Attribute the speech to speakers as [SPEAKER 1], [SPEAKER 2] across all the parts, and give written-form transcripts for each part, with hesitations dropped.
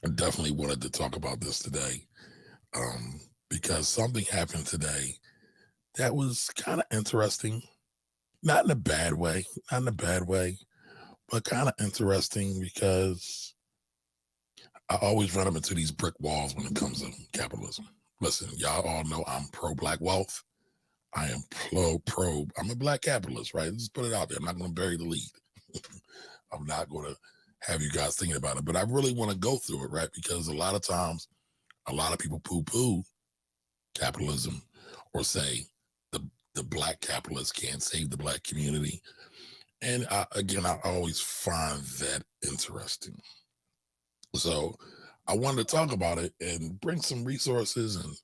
[SPEAKER 1] I definitely wanted to talk about this today um, because something happened today that was kind of interesting. Not in a bad way, not in a bad way, but kind of interesting because I always run up into these brick walls when it comes to capitalism. Listen, y'all all know I'm pro black wealth. I am pro. I'm a black capitalist, right? Just put it out there. I'm not going to bury the lead. I'm not going to have you guys thinking about it, but I really want to go through it, right? Because a lot of times, a lot of people poo-poo capitalism or say the black capitalists can't save the black community. And I always find that interesting. So I wanted to talk about it and bring some resources and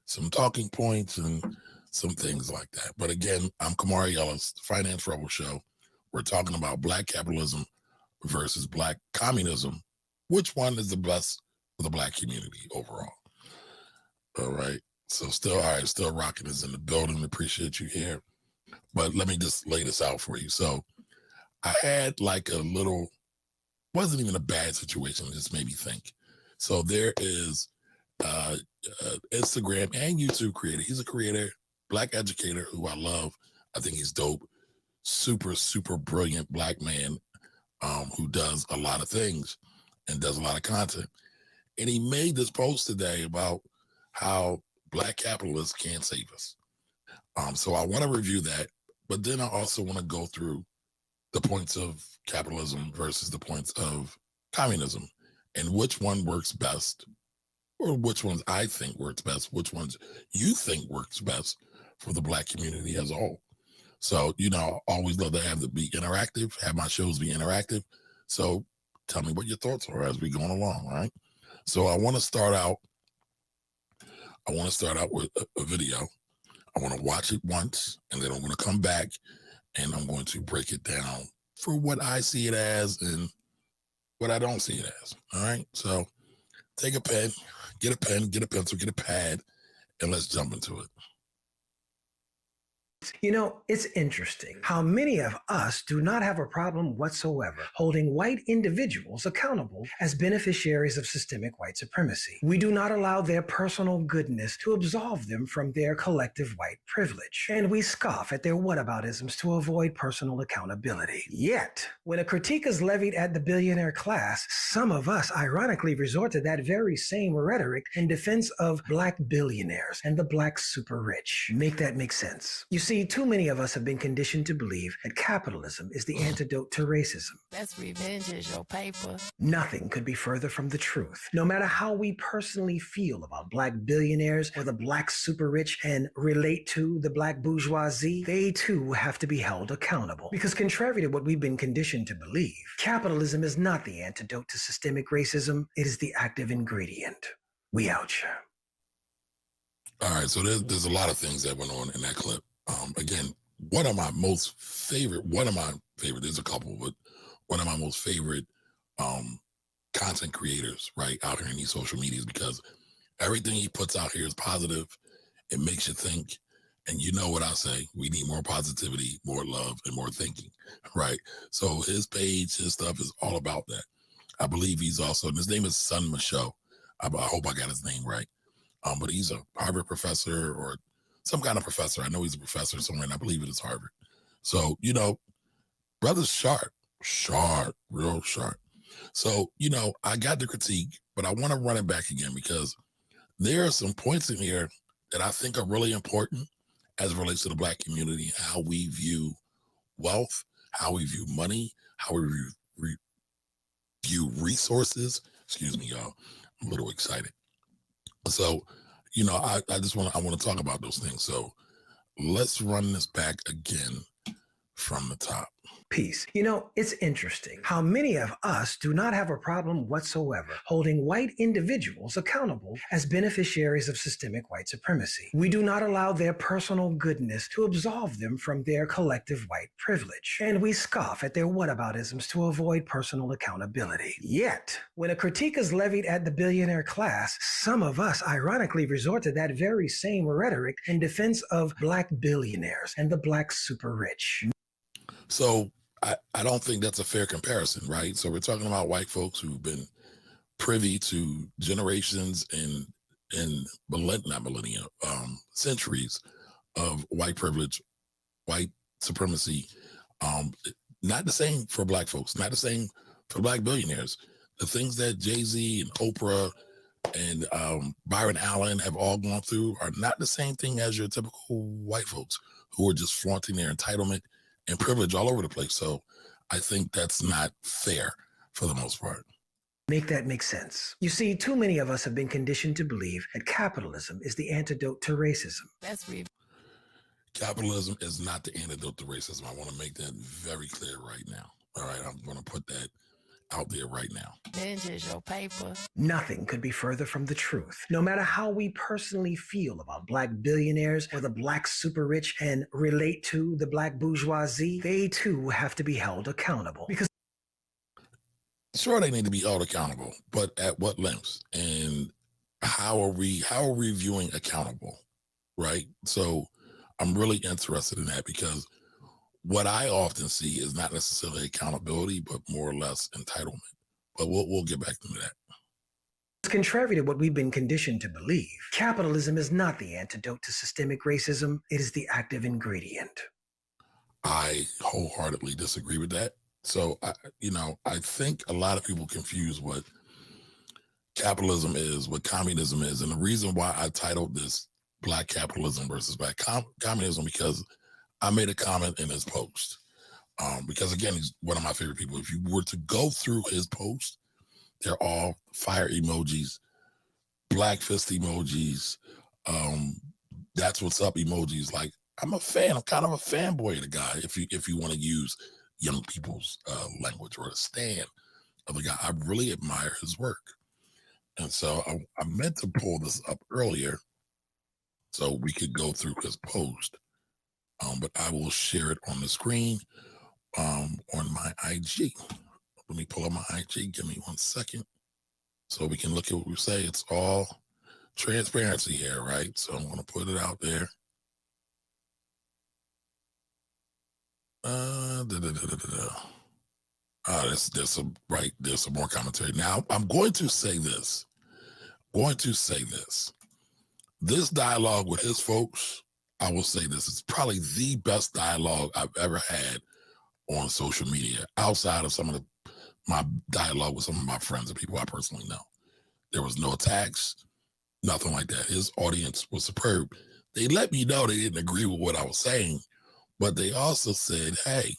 [SPEAKER 1] some talking points and some things like that. But again, I'm Kamari Ellis, Finance Rebel Show. We're talking about black capitalism versus black communism. Which one is the best for the black community overall? All right. So still, all right, still rocking is in the building. Appreciate you here. But let me just lay this out for you. So I had like a little, wasn't even a bad situation. It just made me think. So there is Instagram and YouTube creator. He's a creator, black educator who I love. I think he's dope. Super brilliant black man who does a lot of things and does a lot of content. And he made this post today about how black capitalists can't save us. So I want to review that, but then I also want to go through the points of capitalism versus the points of communism and which one works best, or which ones I think works best, which ones you think works best for the black community as a whole. So, I always love to have it be interactive, have my shows be interactive. So tell me what your thoughts are as we going along, right? So I want to start out with a video. I want to watch it once, and then I'm going to come back and I'm going to break it down for what I see it as and what I don't see it as. All right. So take a pen, get a pencil, get a pad, and let's jump into it.
[SPEAKER 2] It's interesting how many of us do not have a problem whatsoever holding white individuals accountable as beneficiaries of systemic white supremacy. We do not allow their personal goodness to absolve them from their collective white privilege, and we scoff at their whataboutisms to avoid personal accountability. Yet, when a critique is levied at the billionaire class, some of us ironically resort to that very same rhetoric in defense of black billionaires and the black super rich. Make that make sense? You see, too many of us have been conditioned to believe that capitalism is the antidote to racism.
[SPEAKER 3] That's revenge is your paper.
[SPEAKER 2] Nothing could be further from the truth. No matter how we personally feel about black billionaires or the black super rich and relate to the black bourgeoisie, they too have to be held accountable. Because contrary to what we've been conditioned to believe, capitalism is not the antidote to systemic racism. It is the active ingredient. We out here.
[SPEAKER 1] All right. So there's a lot of things that went on in that clip. Again, one of my favorite, there's a couple, but one of my most favorite content creators, right, out here in these social medias, because everything he puts out here is positive. It makes you think. And you know what I say, we need more positivity, more love, and more thinking, right? So his page, his stuff is all about that. I believe he's also, and his name is Sun Michaud. I hope I got his name right. But he's a Harvard professor or some kind of professor. I know he's a professor somewhere, and I believe it is Harvard. So, brother's sharp, real sharp. So, I got the critique, but I want to run it back again because there are some points in here that I think are really important as it relates to the black community, how we view wealth, how we view money, how we view resources. Excuse me, y'all. I'm a little excited. So, I want to talk about those things. So let's run this back again from the top.
[SPEAKER 2] Peace. It's interesting how many of us do not have a problem whatsoever holding white individuals accountable as beneficiaries of systemic white supremacy. We do not allow their personal goodness to absolve them from their collective white privilege, and we scoff at their whataboutisms to avoid personal accountability. Yet, when a critique is levied at the billionaire class, some of us ironically resort to that very same rhetoric in defense of black billionaires and the black super rich.
[SPEAKER 1] So I don't think that's a fair comparison, right? So we're talking about white folks who've been privy to generations and not millennia, centuries of white privilege, white supremacy. Um, Not the same for black folks, not the same for black billionaires. The things that Jay-Z and Oprah and Byron Allen have all gone through are not the same thing as your typical white folks who are just flaunting their entitlement and privilege all over the place. So I think that's not fair for the most part.
[SPEAKER 2] Make that make sense. You see, too many of us have been conditioned to believe that capitalism is the antidote to racism.
[SPEAKER 3] That's
[SPEAKER 1] Capitalism is not the antidote to racism. I want to make that very clear right now. All right, I'm going to put that out there right now.
[SPEAKER 3] revenge is your paper.
[SPEAKER 2] Nothing could be further from the truth. No matter how we personally feel about black billionaires or the black super rich and relate to the black bourgeoisie, they too have to be held accountable. Because
[SPEAKER 1] Sure, they need to be held accountable, but at what lengths? And how are we viewing accountable? Right. So I'm really interested in that because what I often see is not necessarily accountability, but more or less entitlement. But we'll get back to that.
[SPEAKER 2] contrary to what we've been conditioned to believe, capitalism is not the antidote to systemic racism. It is the active ingredient.
[SPEAKER 1] I wholeheartedly disagree with that. So I think a lot of people confuse what capitalism is, what communism is, and the reason why I titled this "Black Capitalism versus Black Communism" because I made a comment in his post. Because again, he's one of my favorite people. If you were to go through his post, they're all fire emojis, black fist emojis, that's what's up emojis. Like I'm a fan. I'm kind of a fanboy of the guy. If you want to use young people's language or a stand of the guy, I really admire his work. And so I meant to pull this up earlier so we could go through his post, but I will share it on the screen on my IG. Let me pull up my IG. Give me 1 second so we can look at what we say. It's all transparency here, right? So I'm going to put it out there. There's some more commentary. Now I'm going to say this. This dialogue with his folks, I will say this, it's probably the best dialogue I've ever had on social media, outside of my dialogue with some of my friends and people I personally know. There was no attacks, nothing like that. His audience was superb. They let me know they didn't agree with what I was saying, but they also said, hey,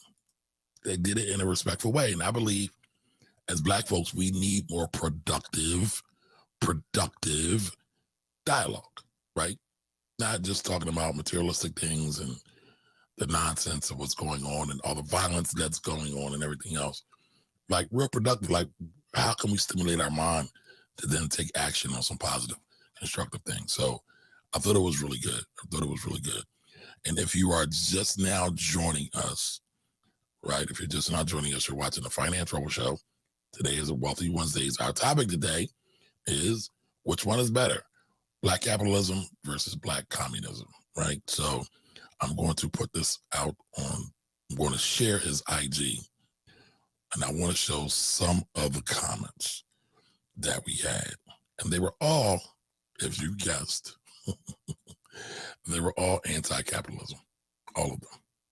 [SPEAKER 1] they did it in a respectful way. And I believe as black folks, we need more productive dialogue, right? Not just talking about materialistic things and the nonsense of what's going on and all the violence that's going on and everything else. Like real productive, like how can we stimulate our mind to then take action on some positive, constructive things? So I thought it was really good. And if you are just now joining us, right? If you're just not joining us, you're watching the Finance Trouble Show. Today is a Wealthy Wednesdays. Our topic today is which one is better? Black capitalism versus black communism, right? So I'm going to put this out I'm going to share his IG, and I want to show some of the comments that we had. And they were all, if you guessed, they were all anti-capitalism, all of them.